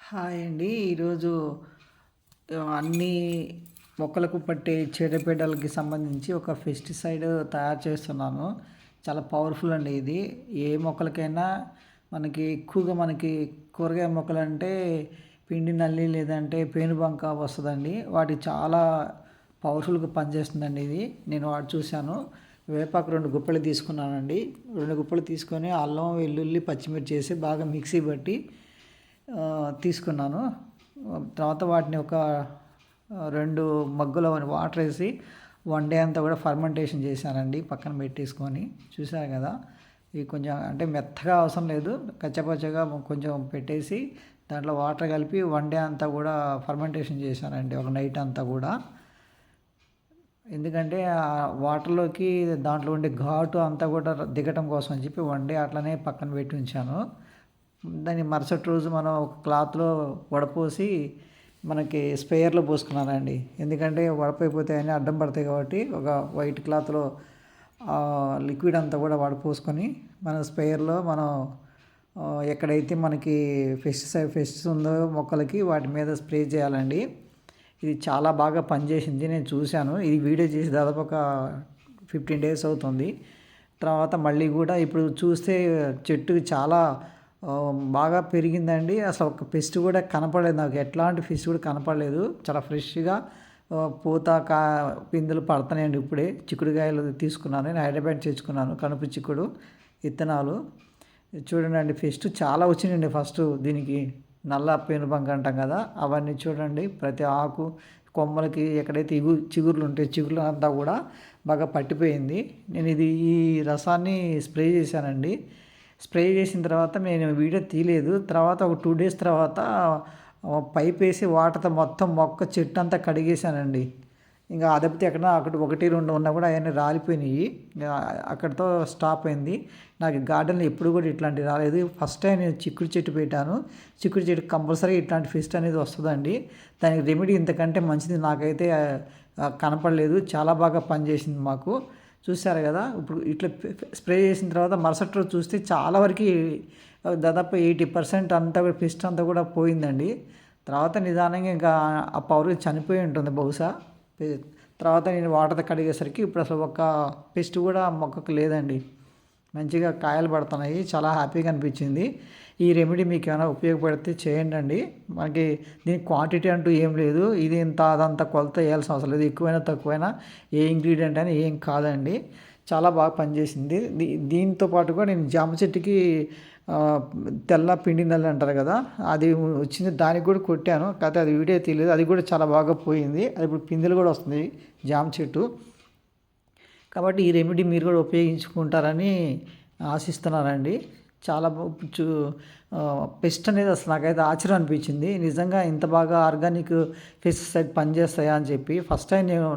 Hi అండి. ఈరోజు అన్ని మొక్కలకు పట్టే చీడపీడలకి సంబంధించి ఒక పెస్టిసైడ్ తయారు చేస్తున్నాను. చాలా పవర్ఫుల్ అండి ఇది. ఏ మొక్కలకైనా ఎక్కువగా కూరగాయ మొక్కలంటే పిండి నల్లి లేదంటే పేనుబంక వస్తుందండి. వాటికి చాలా పవర్ఫుల్గా పనిచేస్తుందండి ఇది. నేను వాటి చూశాను. వేపాకు 2 గుప్పలు తీసుకున్నానండి. 2 గుప్పలు తీసుకొని అల్లం, వెల్లుల్లి, పచ్చిమిర్చి చేసి బాగా మిక్సీ పట్టి తీసుకున్నాను. తర్వాత వాటిని ఒక 2 మగ్గుల వాటర్ వేసి 1 డే అంతా కూడా ఫర్మెంటేషన్ చేశానండి. పక్కన పెట్టేసుకొని చూసారు కదా. ఇవి కొంచెం అంటే మెత్తగా అవసరం లేదు, కచ్చపచ్చగా కొంచెం పెట్టేసి దాంట్లో వాటర్ కలిపి 1 డే అంతా కూడా ఫర్మెంటేషన్ చేశానండి, ఒక నైట్ అంతా కూడా. ఎందుకంటే ఆ వాటర్లోకి దాంట్లో ఉండే ఘాటు అంతా కూడా దిగటం కోసం అని చెప్పి 1 డే అట్లనే పక్కన పెట్టి ఉంచాను. దాన్ని మరుసటి రోజు మనం ఒక క్లాత్లో వడపోసి స్ప్రేయర్లో పోసుకున్నానండి. ఎందుకంటే వడపైపోతాయని అడ్డం పడతాయి కాబట్టి ఒక వైట్ క్లాత్లో లిక్విడ్ అంతా కూడా వడపోసుకొని మన స్ప్రేయర్లో ఎక్కడైతే మనకి పెస్టిస్ ఉందో మొక్కలకి వాటి మీద స్ప్రే చేయాలండి. ఇది చాలా బాగా పనిచేసింది, నేను చూశాను. ఇది వీడియో చేసి దాదాపు ఒక 15 డేస్ అవుతుంది. తర్వాత మళ్ళీ కూడా ఇప్పుడు చూస్తే చెట్టుకి చాలా బాగా పెరిగిందండి. అసలు ఒక పెస్ట్ కూడా కనపడలేదు, నాకు ఎట్లాంటి పెస్ట్ కూడా కనపడలేదు. చాలా ఫ్రెష్గా పూత పిందెలు పడుతున్నాయండి. ఇప్పుడే చిక్కుడుకాయలు తీసుకున్నాను, నేను హైదరాబాద్ తెచ్చుకున్నాను, కనుపు చిక్కుడు విత్తనాలు. చూడండి, పెస్ట్ చాలా వచ్చినాయండి. ఫస్ట్ దీనికి నల్ల పేనుబంక అంటాం కదా, అవన్నీ చూడండి. ప్రతి ఆకు కొమ్మలకి ఎక్కడైతే చిగుర్లు ఉంటాయి, చిగుర్లు అంతా కూడా బాగా పట్టిపోయింది. నేను ఈ రసాన్ని స్ప్రే చేశానండి. స్ప్రే చేసిన తర్వాత నేను వీడియో తీయలేదు. తర్వాత ఒక 2 డేస్ తర్వాత పైప్ వేసి వాటర్తో మొత్తం చెట్టు అంతా కడిగేశానండి. ఇంకా అదపితే అక్కడ 1, 2 ఉన్నా కూడా అవన్నీ రాలిపోయినాయి. అక్కడితో స్టాప్ అయింది. నాకు గార్డెన్లో ఎప్పుడు కూడా ఇట్లాంటివి రాలేదు. ఫస్ట్ టైం నేను చిక్కుడు చెట్టు పెట్టాను. చిక్కుడు చెట్టు కంపల్సరీ ఇట్లాంటి పెస్ట్ అనేది వస్తుందండి. దానికి రెమెడీ ఇంతకంటే మంచిది నాకైతే కనపడలేదు. చాలా బాగా పనిచేసింది మాకు. చూశారు కదా. ఇప్పుడు ఇట్లా స్ప్రే చేసిన తర్వాత మరుసటి రోజు చూస్తే చాలా వరకు దాదాపు 80% అంతా కూడా పెస్ట్ అంతా కూడా పోయిందండి. తర్వాత నిదానంగా ఇంకా ఆ పవర్ చనిపోయి ఉంటుంది బహుశా. తర్వాత నేను వాటర్తో కడిగేసరికి ఇప్పుడు అసలు ఒక పెస్ట్ కూడా మొక్కకు లేదండి. మంచిగా కాయలు పడుతున్నాయి. చాలా హ్యాపీగా అనిపించింది. ఈ రెమెడీ మీకు ఏమైనా ఉపయోగపడితే చేయండి. దీనికి క్వాంటిటీ అంటూ ఏం లేదు. ఇది ఇంత అదంతా కొలత వేయాల్సిన అవసరం లేదు. ఎక్కువైనా తక్కువైనా ఏ ఇంగ్రీడియంట్ అయినా ఏం కాదండి. చాలా బాగా పనిచేసింది. దీంతో పాటు కూడా నేను జామ చెట్టుకి తెల్ల పిండి నల్లి అంటారు కదా, అది వచ్చింది. దానికి కూడా కొట్టాను, కాకపోతే అది వీడియో తీయలేదు. అది కూడా చాలా బాగా పోయింది. అది ఇప్పుడు పిందెలు కూడా వస్తుంది జామ చెట్టు. కాబట్టి ఈ రెమెడీ మీరు కూడా ఉపయోగించుకుంటారని ఆశిస్తున్నానండి. చాలా పెస్ట్ అనేది అసలు నాకైతే ఆశ్చర్యం అనిపించింది. నిజంగా ఇంత బాగా ఆర్గానిక్ పెస్టిసైడ్ పనిచేస్తాయా అని చెప్పి ఫస్ట్ టైం నేను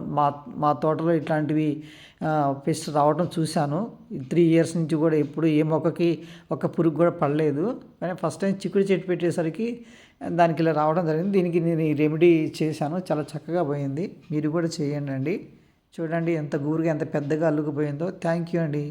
మా తోటలో ఇట్లాంటివి పెస్ట్ రావడం చూశాను. 3 ఇయర్స్ నుంచి కూడా ఎప్పుడు ఏ మొక్కకి ఒక పురుగు కూడా పడలేదు. కానీ ఫస్ట్ టైం చిక్కుడు చెట్టు పెట్టేసరికి దానికి ఇలా రావడం జరిగింది. దీనికి నేను ఈ రెమెడీ చేశాను, చాలా చక్కగా పోయింది. మీరు కూడా చేయండి. చూడండి ఎంత పెద్దగా అల్లుకుపోయిందో. థ్యాంక్ యూ అండి.